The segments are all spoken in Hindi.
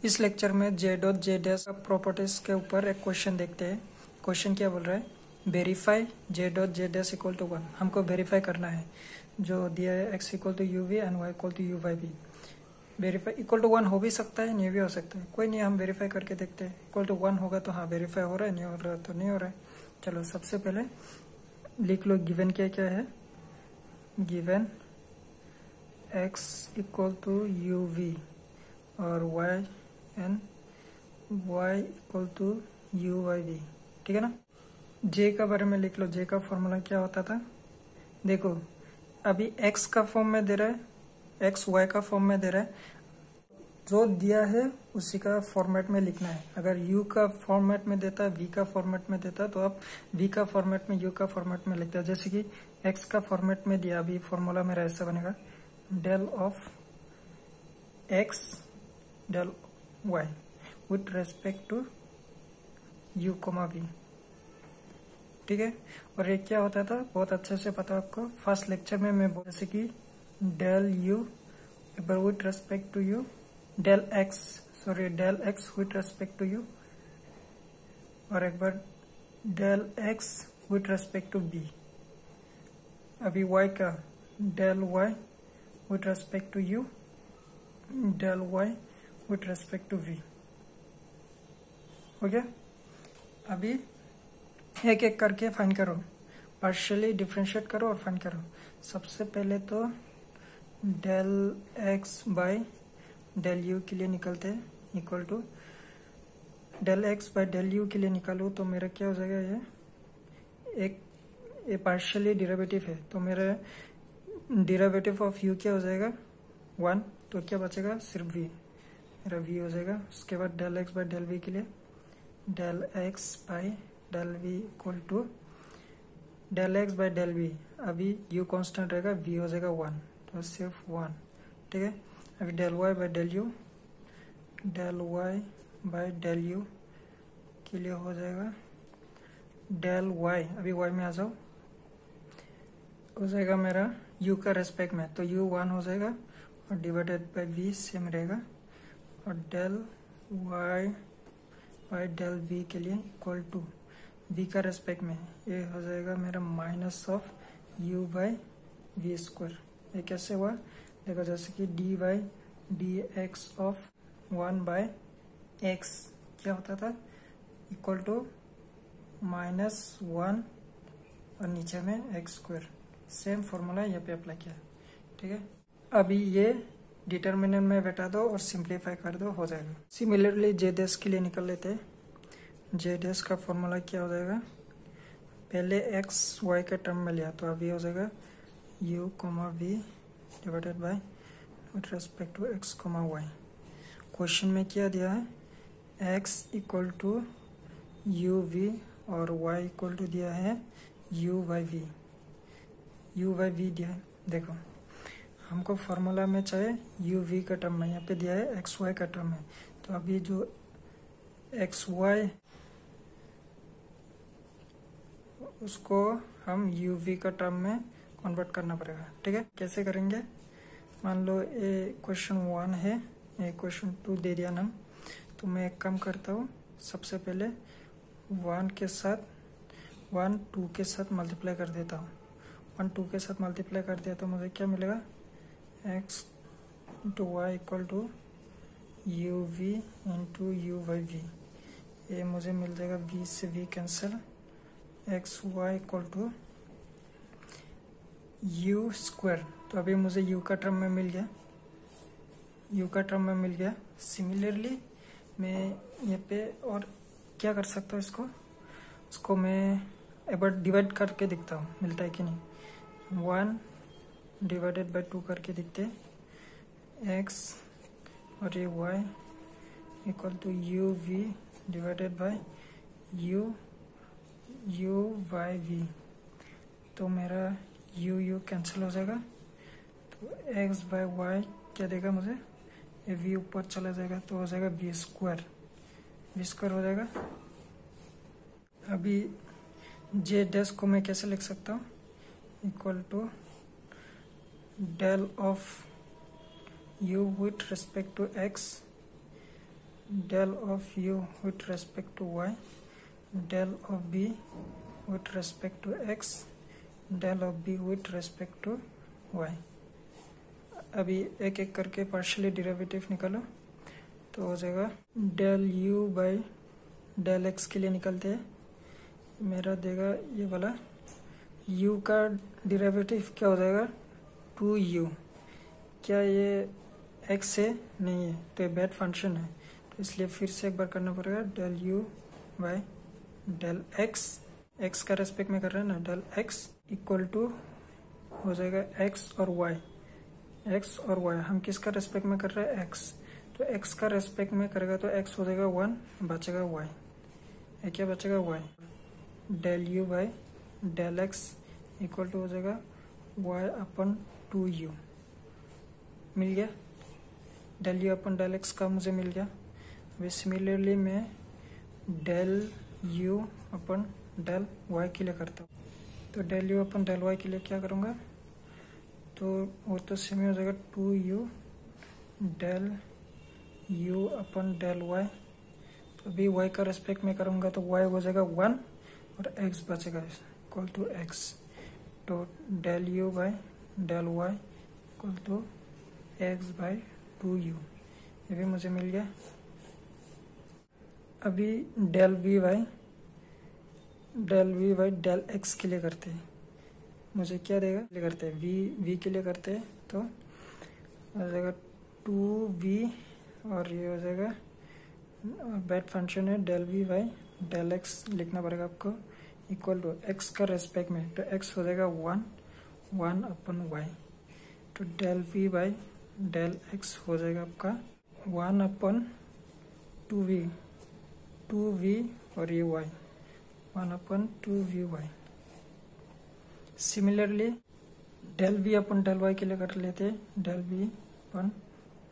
इस लेक्चर में जे डॉट जे डैश प्रॉपर्टीज के ऊपर एक क्वेश्चन देखते हैं। क्वेश्चन क्या बोल रहा है, verify j dot j dash equal to 1। हमको वेरीफाई करना है जो दिया है x equal to u v and y equal to u by v. Verify equal to 1 हो भी सकता है, नहीं भी हो सकता है, कोई नहीं, हम वेरीफाई करके देखते हैं। इक्वल टू 1 होगा तो हाँ वेरीफाई हो रहा है, नहीं हो रहा तो नहीं हो रहा है। चलो सबसे पहले लिख लो गिवन क्या क्या है। Given x equal to u v और y and y equal to u y v, ठीक है ना। j का बारे में लिख लो, j का फॉर्मूला क्या होता था। देखो अभी x का फॉर्म में दे रहा है, x y का फॉर्म में दे रहा है, जो दिया है उसी का फॉर्मेट में लिखना है। अगर u का फॉर्मेट में देता है, v का फॉर्मेट में देता है, तो आप v का फॉर्मेट में u का फॉर्मेट में लिखते हैं। जैसे कि x का फॉर्मेट में दिया, अभी फॉर्मूला मेरा ऐसा बनेगा, del of x del y with respect to u comma v, ठीक है। और ये क्या होता था बहुत अच्छे से पता आपको, फर्स्ट लेक्चर में मैं जैसे कि डेल u एक बार with respect to u, del x with respect to u, और एक बार del x with respect to b। अभी y का del y with respect to u, del y with respect to v, हो गया। अभी एक एक करके फाइंड करो, पार्शियली डिफरेंशिएट करो और फाइंड करो। सबसे पहले तो del x by del u के लिए निकलते हैं, equal to del x by del u के लिए निकालो तो मेरा क्या हो जाएगा, ये पार्शियली डेरिवेटिव है, तो मेरा डेरिवेटिव ऑफ यू क्या हो जाएगा 1, तो क्या बचेगा सिर्फ v, मेरा v हो जाएगा। उसके बाद del x by del v के लिए del x by del v equal to del x by del v, अभी u कांस्टेंट रहेगा, v हो जाएगा 1, तो सिर्फ 1, ठीक है। अभी del y by del u, del y by del u के लिए हो जाएगा डेल y, अभी y में आ जाओ, हो जाएगा मेरा u का रेस्पेक्ट में, तो u 1 हो जाएगा और डिवाइडेड बाय v सेम रहेगा, और del y by del v के लिए इक्वल टू v का रेस्पेक्ट में ये हो जाएगा मेरा minus of u by v square. ये कैसे हुआ देखो, जैसे कि d by d x of 1 by x क्या होता था, इक्वल टू -1 और नीचे में एक्स स्क्वायर। सेम फॉर्मूला यहाँ पे अप्लाई किया, ठीक है। अभी ये डिटर्मिनेंट में बैठा दो और सिंप्लीफाई कर दो, हो जाएगा। सिमिलरली जे डैश के लिए निकल लेते हैं। जे डैश का फॉर्मूला क्या हो जाएगा, पहले एक्स वाई के टर्म में लिया तो अभी हो जाएगा u comma v divided by with respect to x comma y. Question में क्या दिया है, x equal to u v और y इक्वल टू दिया है u बाई वी, u बाई वी दिया है। देखो हमको फार्मूला में चाहे u v का टर्म में, यहाँ पे दिया है x y का टर्म में, तो अभी जो x y उसको हम u v का टर्म में कन्वर्ट करना पड़ेगा, ठीक है। कैसे करेंगे, मान लो ये क्वेश्चन 1 है, ये क्वेश्चन 2 दे दिया नाम, तो मैं एक काम करता हूँ, सबसे पहले 1 के साथ 1 2 के साथ मल्टीप्लाई कर देता हूँ। 1 2 के साथ मल्टीप्लाई कर दिया तो मुझे क्या मिलेगा, x into y equal to u v into u by v. ये मुझे मिल जाएगा v से v cancel, x y equal to u square, तो अभी मुझे u का टर्म में मिल गया, u का टर्म में मिल गया। सिमिलरली मैं यहाँ पे और क्या कर सकता हूँ, इसको मैं एक बार डिवाइड करके दिखता हूँ मिलता है कि नहीं। 1 डिवाइडेड बाय 2 करके दिखते हैं, x और ये y equal to u v divided by u by v, तो मेरा u कैंसिल हो जाएगा, तो x बाय वाई क्या देगा मुझे, ये v ऊपर चला जाएगा तो हो जाएगा v स्क्वायर हो जाएगा। अभी जे डैश को मैं कैसे लिख सकता हूँ, equal to del of u with respect to x del of u with respect to y, del of b with respect to x, del of b with respect to y। अभी एक एक करके पार्शियली डेरिवेटिव निकालो तो हो जाएगा del u by del x के लिए निकलते हैं, मेरा देगा ये वाला u का डेरिवेटिव क्या हो जाएगा 2u। क्या ये x है? नहीं है, तो ये बैड फंक्शन है, तो इसलिए फिर से एक बार करना पड़ेगा del u by del x का रेस्पेक्ट में कर रहे हैं ना, डेल x इक्वल टू हो जाएगा x और y। हम किसका रेस्पेक्ट में कर रहे हैं? x, तो x का रेस्पेक्ट में करेगा तो x हो जाएगा 1, बचेगा y। ये क्या बचेगा? y। Del u by del x equal to हो जाएगा y अपन 2u। मिल गया, del u upon del x का मुझे मिल गया। अभी सिमिलरली मैं del u upon del y के लिए करता हूँ, तो del u upon del y के लिए क्या करूँगा, तो वो तो सेम हो जाएगा 2u del u upon del y। तो अभी y का रेस्पेक्ट में करूँगा तो y हो जाएगा 1 और x बचेगा इक्वल टू x, तो del u by del y equal to x by 2u, ये भी मुझे मिल गया। अभी del v by del x के लिए करते हैं, मुझे क्या देगा? ले करते हैं v के लिए करते हैं, तो हो जाएगा 2v और ये हो जाएगा बैड फंक्शन है del v by del x लिखना पड़ेगा आपको, इक्वल टू x का रेस्पेक्ट में, तो x हो जाएगा 1 अपन y, तो del v by del x हो जाएगा आपका 1 अपन 2v और ये y 1 upon 2vy। Similarly del v upon del y के लिए कर लेते हैं, del v upon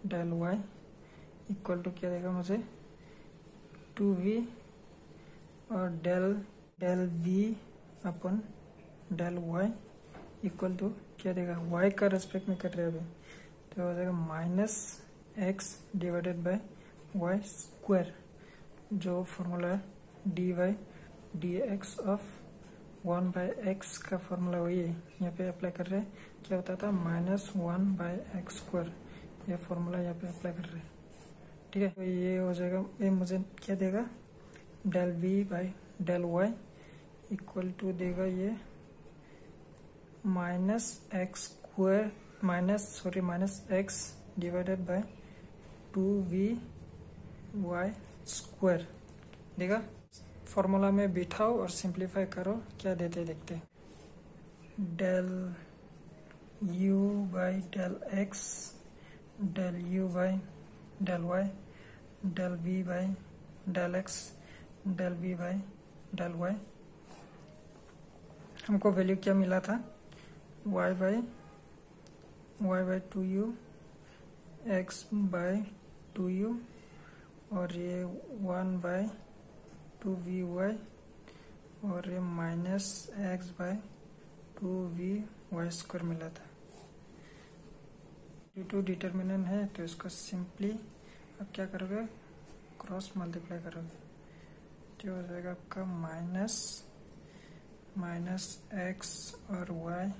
del y equal to क्या देगा मुझे 2v और del v upon del y equal to क्या देगा? y का रेस्पेक्ट में कर रहे हैं अभी, तो हो जाएगा minus x divided by y square, जो फॉर्मूला है dy dx of 1 by x का फॉर्मूला वही है, यहाँ पे अप्लाई कर रहे हैं। क्या होता था? माइनस 1 बाय एक्स स्क्वायर, ये फॉर्मूला यहाँ पे अप्लाई कर रहे हैं, ठीक है। तो ये हो जाएगा, ये मुझे क्या देगा? Del v by del y equal to देगा ये minus x square minus x divided by 2vy square देगा। फॉर्मूला में बिठाओ और सिंप्लीफाई करो, क्या देते देखते हैं। Del u by del x, del u by del y, del v by del x, del v by del y। हमको वैल्यू क्या मिला था? y by 2u, x by 2u और ये 1 बाई 2vy और ये minus x by 2vy square मिला था। ड्यू टू डिटर्मिनेंट है तो इसको सिंपली अब क्या करोगे? क्रॉस मल्टीप्लाई करोगे, तो हो जाएगा आपका माइनस x और y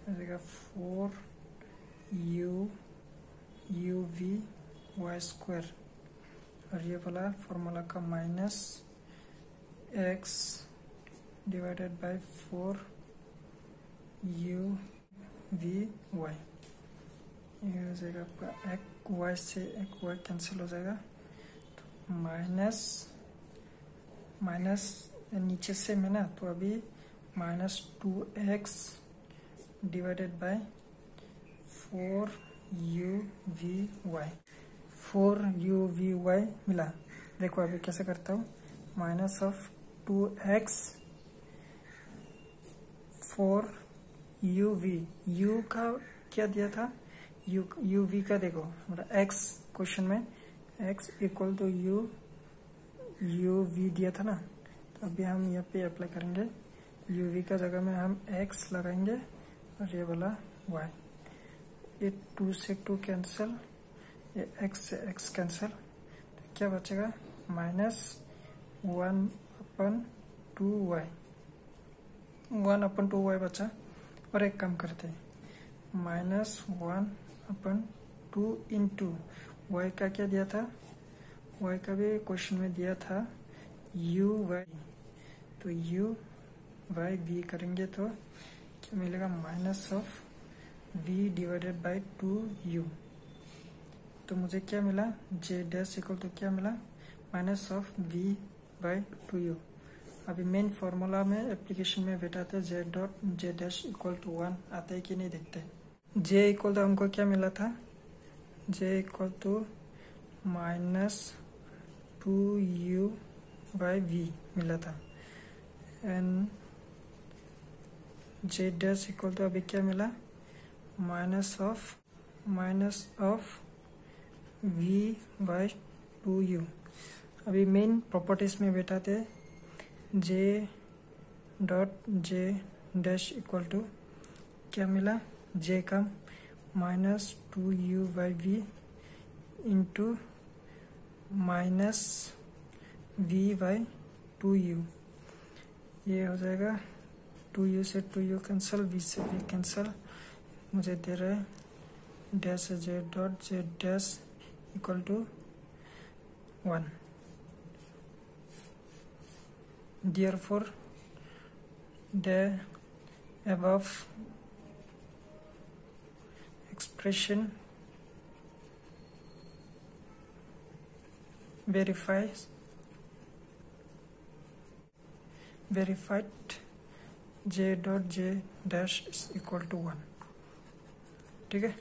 हो जाएगा 4uv स्क्वायर, और ये वाला फॉर्मूला का minus x divided bye 4uv ये हो जाएगा आपका एक y से एक y कैंसिल हो जाएगा, तो माइनस नीचे से में ना, तो अभी minus 2x divided by 4uv मिला। देखो अभी कैसे करता हूँ, minus of 2x 4uv, u का क्या दिया था? uv का देखो हमारा x क्वेश्चन में x इक्वल टू uv दिया था ना, तो अभी हम यहाँ पे अप्लाई करेंगे, uv का जगह में हम x लगाएंगे और ये वाला y, ये 2 से 2 कैंसिल, ये x से x कैंसिल, तो क्या बचेगा, -1/2y, 1/2y बचा। और एक काम करते हैं, -1/2 इंटू y का क्या दिया था, y का भी क्वेश्चन में दिया था uy, तो u/v करेंगे तो क्या मिलेगा, -(v/2u). तो मुझे क्या मिला, j डैश इक्वल टू क्या मिला, -(v/2u). अभी मेन फॉर्मूला में एप्लीकेशन में बैठाते j डैश इक्वल टू 1 आता है कि नहीं देखते। j इक्वल टू हमको क्या मिला था, j इक्वल टू -2u/v मिला था। And j dash equal to अभी क्या मिला, -(v/2u). अभी मेन प्रॉपर्टीज में बैठाते j डैश इक्वल टू क्या मिला, j का -2u/v इंटू -v/2u, ये हो जाएगा 2u से 2u कैंसल, v से v कैंसल, मुझे दे रहा है dash j dash equal to 1। Therefore, the above expression verified j dash is equal to 1। ठीक है।